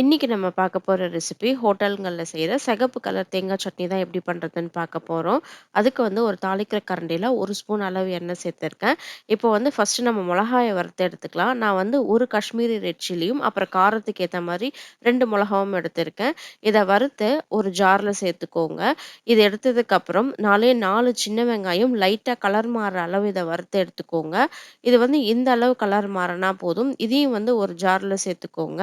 இன்னைக்கு நம்ம பார்க்க போற ரெசிபி ஹோட்டல்கள்ல செய்ற சிகப்பு கலர் தேங்காய் சட்னி தான் எப்படி பண்றதுன்னு பார்க்க போறோம். அதுக்கு வந்து ஒரு தாளிக்கிற கரண்டில 1 ஸ்பூன் அளவு எண்ணெய் சேர்த்துருக்கேன். இப்போ வந்து ஃபர்ஸ்ட் நம்ம மிளகாய வறுத்து எடுத்துக்கலாம். நான் வந்து 1 காஷ்மீரி ரெட் சில்லியும், அப்புறம் காரத்துக்கு ஏத்த மாரி 2 மிளகாவும் எடுத்திருக்கேன். இத வறுத்து ஒரு ஜார்ல சேர்த்துக்கோங்க. இது எடுத்ததுக்கு அப்புறம் 4 சின்ன வெங்காயம் லைட்டா கலர் மாறுற அளவு இத வறுத்து எடுத்துக்கோங்க. இது வந்து இந்த அளவு கலர் மாறுனா போதும். இதையும் வந்து ஒரு ஜார்ல சேர்த்துக்கோங்க.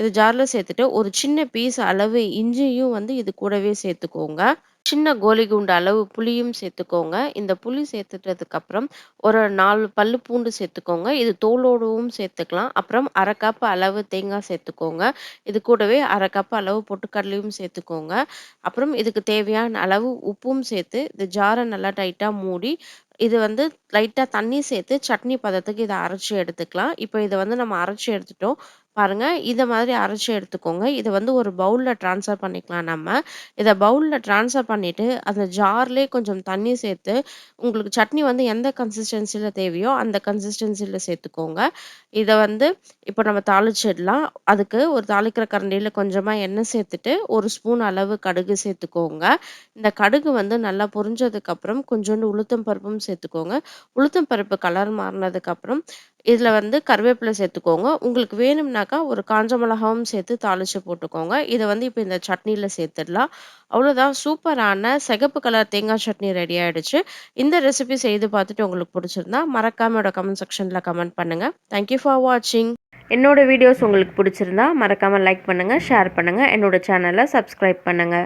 இது ஜார்ல சேர்த்துட்டு, ஒரு சின்ன பீஸ் அளவு இஞ்சியும் வந்து இது கூடவே சேர்த்துக்கோங்க. சின்ன கோலி குண்டு அளவு புளியும் சேர்த்துக்கோங்க. இந்த புளி சேர்த்துட்டதுக்கு அப்புறம் ஒரு 4 பல்லு பூண்டு சேர்த்துக்கோங்க. இது தோலோடவும் சேர்த்துக்கலாம். அப்புறம் 1/2 கப் அளவு தேங்காய் சேர்த்துக்கோங்க. இது கூடவே 1/2 கப் அளவு பொட்டுக்கடலையும் சேர்த்துக்கோங்க. அப்புறம் இதுக்கு தேவையான அளவு உப்பும் சேர்த்து, இந்த ஜார நல்லா டைட்டா மூடி, இது வந்து லைட்டா தண்ணி சேர்த்து சட்னி பதத்துக்கு இத அரைச்சு எடுத்துக்கலாம். இப்ப இத வந்து நம்ம அரைச்சு எடுத்துட்டோம். பாருங்க, இத மாதிரி அரைச்சு எடுத்துக்கோங்க. இத வந்து ஒரு பவுல்ல ட்ரான்ஸ்ஃபர் பண்ணிக்கலாம் நம்ம. இத பவுல்ல ட்ரான்ஸ்ஃபர் பண்ணிட்டு, அந்த ஜார்லயே கொஞ்சம் தண்ணி சேர்த்து, உங்களுக்கு சட்னி வந்து எந்த கன்சிஸ்டன்சில தேவையோ, அந்த கன்சிஸ்டன்சில சேர்த்துக்கோங்க. இத வந்து இப்ப நம்ம தாளிச்சிடலாம். அதுக்கு ஒரு தாளிக்கிற கரண்டியில கொஞ்சமா எண்ணெய் சேர்த்துட்டு, 1 ஸ்பூன் அளவு கடுகு சேர்த்துக்கோங்க. இந்த கடுகு வந்து நல்லா பொரிஞ்சதுக்கப்புறம், கொஞ்சோண்டு உளுத்தம் பருப்பும் சேர்த்துக்கோங்க. உளுத்தம் பருப்பு கலர் மாறுனதுக்கப்புறம், இதுல வந்து கருவேப்பிலை சேர்த்துக்கோங்க. உங்களுக்கு வேணும்னாக்கா, ஒரு காஞ்ச மிளகாவும் சேர்த்து தாளிச்சு போட்டுக்கோங்க. இத வந்து இப்ப இந்த சட்னியில சேர்த்துடலாம். அவ்வளோதான், சூப்பரான சிகப்பு கலர் தேங்காய் சட்னி ரெடி ஆயிடுச்சு. இந்த ரெசிபி செய்து பார்த்துட்டு உங்களுக்கு பிடிச்சிருந்தா, மறக்காம என்னோட கமெண்ட் செக்ஷன்ல கமெண்ட் பண்ணுங்க. தேங்க் யூ ஃபார் வாட்சிங். என்னோட வீடியோஸ் உங்களுக்கு பிடிச்சிருந்தா, மறக்காம லைக் பண்ணுங்க, ஷேர் பண்ணுங்க. என்னோட சேனல சப்ஸ்கிரைப் பண்ணுங்க.